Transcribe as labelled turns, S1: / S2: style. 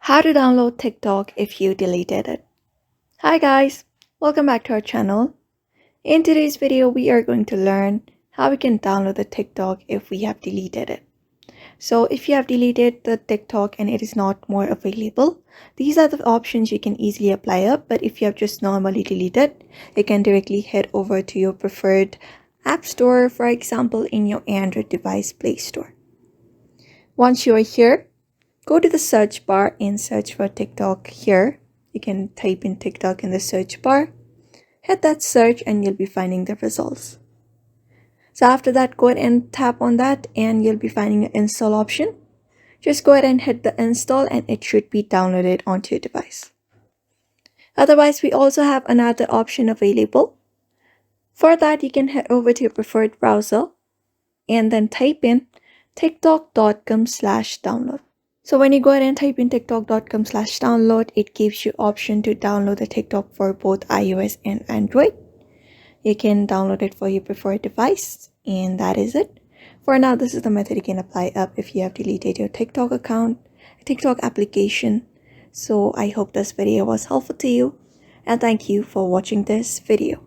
S1: How to download TikTok if you deleted it. Hi guys, welcome back to our channel. In today's video, we are going to learn how we can download the TikTok if we have deleted it. So if you have deleted the TikTok and it is not more available, these are the options you can easily apply up. But if you have just normally deleted, you can directly head over to your preferred app store, for example, in your Android device Play Store. Once you are here, go to the search bar and search for TikTok here. You can type in TikTok in the search bar. Hit that search and you'll be finding the results. So after that, go ahead and tap on that and you'll be finding an install option. Just go ahead and hit the install and it should be downloaded onto your device. Otherwise, we also have another option available. For that, you can head over to your preferred browser and then type in tiktok.com/download. So when you go ahead and type in tiktok.com/download, it gives you option to download the TikTok for both iOS and Android. You can download it for your preferred device, and that is it. For now, this is the method you can apply up if you have deleted your TikTok account, TikTok application. So I hope this video was helpful to you, and thank you for watching this video.